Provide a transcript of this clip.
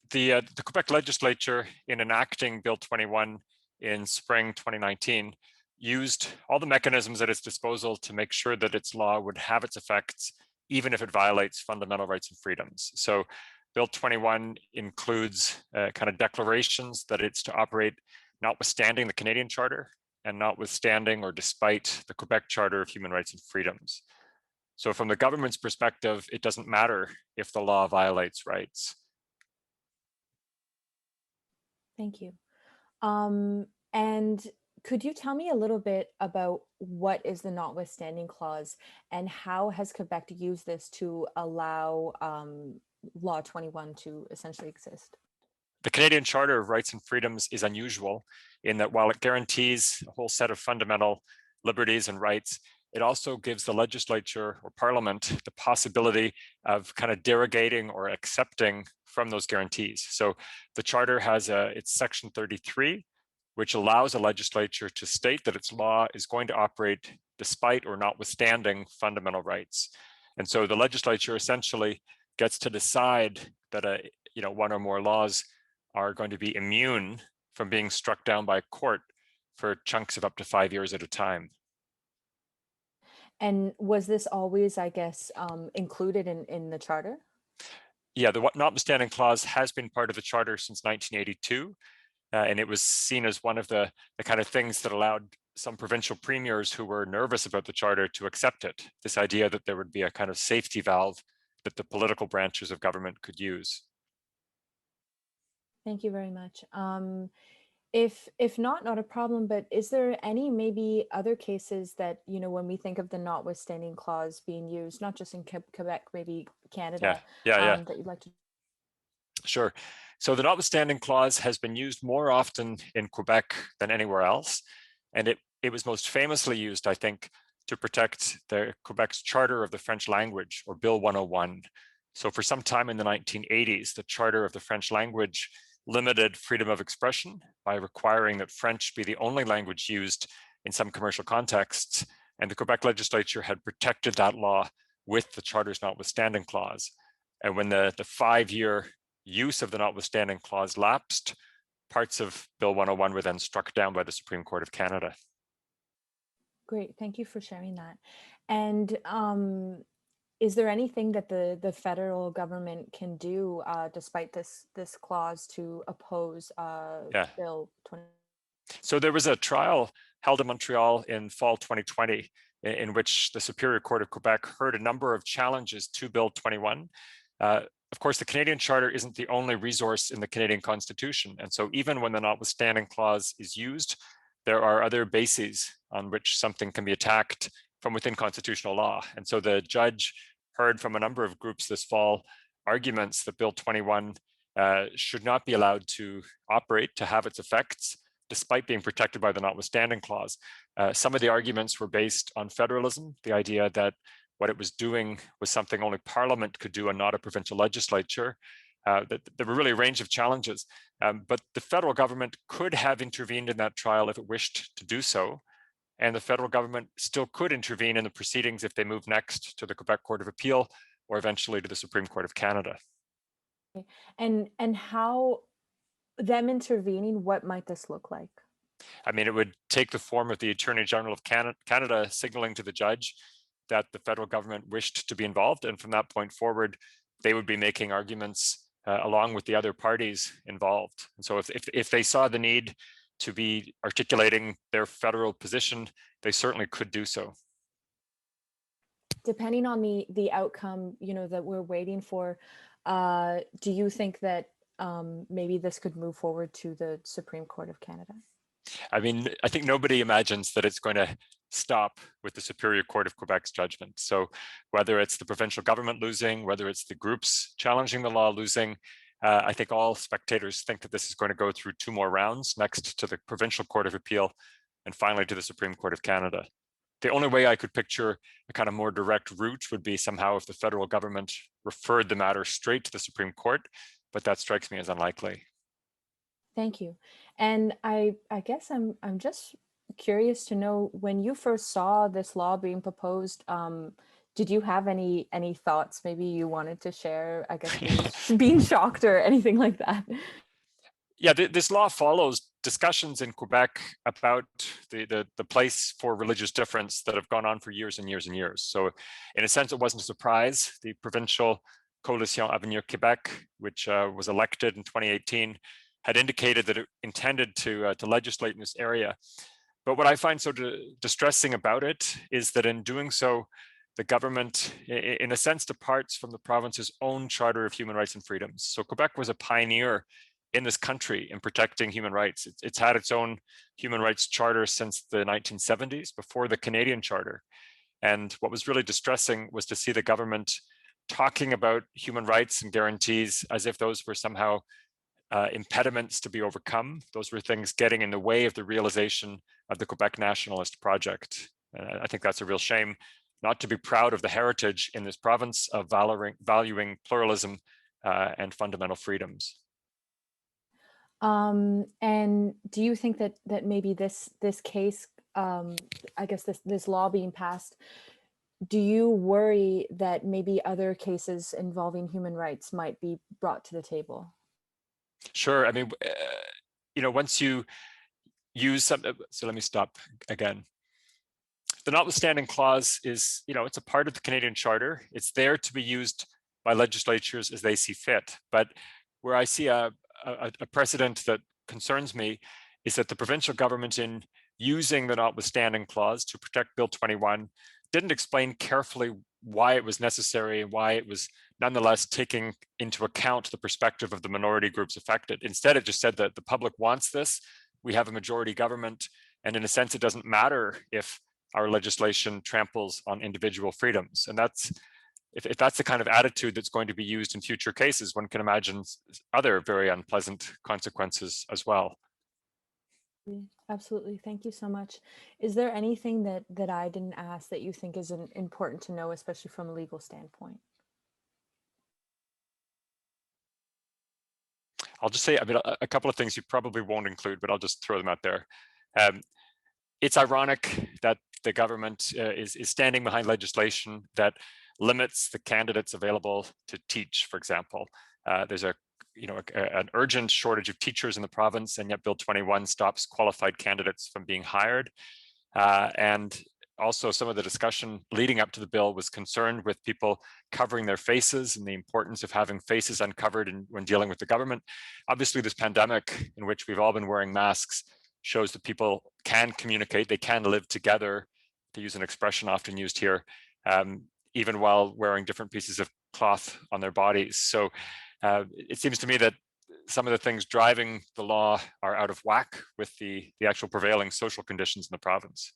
The Quebec legislature, in enacting Bill 21 in spring 2019, used all the mechanisms at its disposal to make sure that its law would have its effects, even if it violates fundamental rights and freedoms. So Bill 21 includes kind of declarations that it's to operate notwithstanding the Canadian Charter and notwithstanding or despite the Quebec Charter of Human Rights and Freedoms. So from the government's perspective, it doesn't matter if the law violates rights. Thank you. And could you tell me a little bit about what is the notwithstanding clause and how has Quebec used this to allow Law 21 to essentially exist? The Canadian Charter of Rights and Freedoms is unusual in that while it guarantees a whole set of fundamental liberties and rights, it also gives the legislature or parliament the possibility of kind of derogating or accepting from those guarantees. So the charter has its section 33, which allows a legislature to state that its law is going to operate despite or notwithstanding fundamental rights. And so the legislature essentially gets to decide that one or more laws are going to be immune from being struck down by a court for chunks of up to 5 years at a time. And was this always, I guess, included in the charter? Yeah, the notwithstanding clause has been part of the charter since 1982, and it was seen as one of the kind of things that allowed some provincial premiers who were nervous about the charter to accept it, this idea that there would be a kind of safety valve that the political branches of government could use. Thank you very much. If not a problem, but is there any maybe other cases that, when we think of the notwithstanding clause being used, not just in Quebec, maybe Canada, yeah. that you'd like to? Sure. So the notwithstanding clause has been used more often in Quebec than anywhere else. And it was most famously used, I think, to protect Quebec's Charter of the French Language, or Bill 101. So for some time in the 1980s, the Charter of the French Language limited freedom of expression by requiring that French be the only language used in some commercial contexts. And the Quebec legislature had protected that law with the Charter's notwithstanding clause. And when the 5-year use of the notwithstanding clause lapsed, parts of Bill 101 were then struck down by the Supreme Court of Canada. Great, thank you for sharing that. And is there anything that the federal government can do despite this clause to oppose Bill 20? So there was a trial held in Montreal in fall 2020 in which the Superior Court of Quebec heard a number of challenges to Bill 21. Of course, the Canadian Charter isn't the only resource in the Canadian Constitution. And so even when the notwithstanding clause is used, there are other bases on which something can be attacked from within constitutional law. And so the judge heard from a number of groups this fall arguments that Bill 21 should not be allowed to operate, to have its effects, despite being protected by the notwithstanding clause. Some of the arguments were based on federalism, the idea that what it was doing was something only Parliament could do and not a provincial legislature. There were really a range of challenges, but the federal government could have intervened in that trial if it wished to do so. And the federal government still could intervene in the proceedings if they move next to the Quebec Court of Appeal or eventually to the Supreme Court of Canada. And how them intervening, what might this look like? I mean, it would take the form of the Attorney General of Canada signaling to the judge that the federal government wished to be involved. And from that point forward, they would be making arguments along with the other parties involved. And so if they saw the need to be articulating their federal position, they certainly could do so. Depending on the outcome, that we're waiting for, do you think that maybe this could move forward to the Supreme Court of Canada? I mean, I think nobody imagines that it's going to stop with the Superior Court of Quebec's judgment. So whether it's the provincial government losing, whether it's the groups challenging the law losing, I think all spectators think that this is going to go through 2 more rounds, next to the Provincial Court of Appeal and finally to the Supreme Court of Canada. The only way I could picture a kind of more direct route would be somehow if the federal government referred the matter straight to the Supreme Court, but that strikes me as unlikely. Thank you. And I guess I'm just curious to know, when you first saw this law being proposed, Did you have any thoughts maybe you wanted to share? I guess being shocked or anything like that? Yeah, this law follows discussions in Quebec about the place for religious difference that have gone on for years and years and years. So in a sense, it wasn't a surprise. The provincial Coalition Avenir Québec, which was elected in 2018, had indicated that it intended to legislate in this area. But what I find so distressing about it is that in doing so, the government, in a sense, departs from the province's own Charter of Human Rights and Freedoms. So Quebec was a pioneer in this country in protecting human rights. It's had its own human rights charter since the 1970s, before the Canadian Charter. And what was really distressing was to see the government talking about human rights and guarantees as if those were somehow impediments to be overcome. Those were things getting in the way of the realization of the Quebec nationalist project. I think that's a real shame, not to be proud of the heritage in this province of valuing pluralism and fundamental freedoms. And do you think that maybe this case, I guess this law being passed, do you worry that maybe other cases involving human rights might be brought to the table? Sure. I mean, once you use some, so let me stop again. The notwithstanding clause is, it's a part of the Canadian Charter. It's there to be used by legislatures as they see fit. But where I see a precedent that concerns me is that the provincial government, in using the notwithstanding clause to protect Bill 21, didn't explain carefully why it was necessary and why it was nonetheless taking into account the perspective of the minority groups affected. Instead, it just said that the public wants this. We have a majority government, and in a sense, it doesn't matter if our legislation tramples on individual freedoms. And that's, if that's the kind of attitude that's going to be used in future cases, one can imagine other very unpleasant consequences as well. Absolutely. Thank you so much. Is there anything that I didn't ask that you think is important to know, especially from a legal standpoint? I'll just say, I mean, a couple of things you probably won't include, but I'll just throw them out there. It's ironic that the government is standing behind legislation that limits the candidates available to teach, for example. There's an urgent shortage of teachers in the province, and yet Bill 21 stops qualified candidates from being hired. And also, some of the discussion leading up to the bill was concerned with people covering their faces and the importance of having faces uncovered when dealing with the government. Obviously, this pandemic, in which we've all been wearing masks, shows that people can communicate, they can live together, to use an expression often used here, even while wearing different pieces of cloth on their bodies. So it seems to me that some of the things driving the law are out of whack with the actual prevailing social conditions in the province.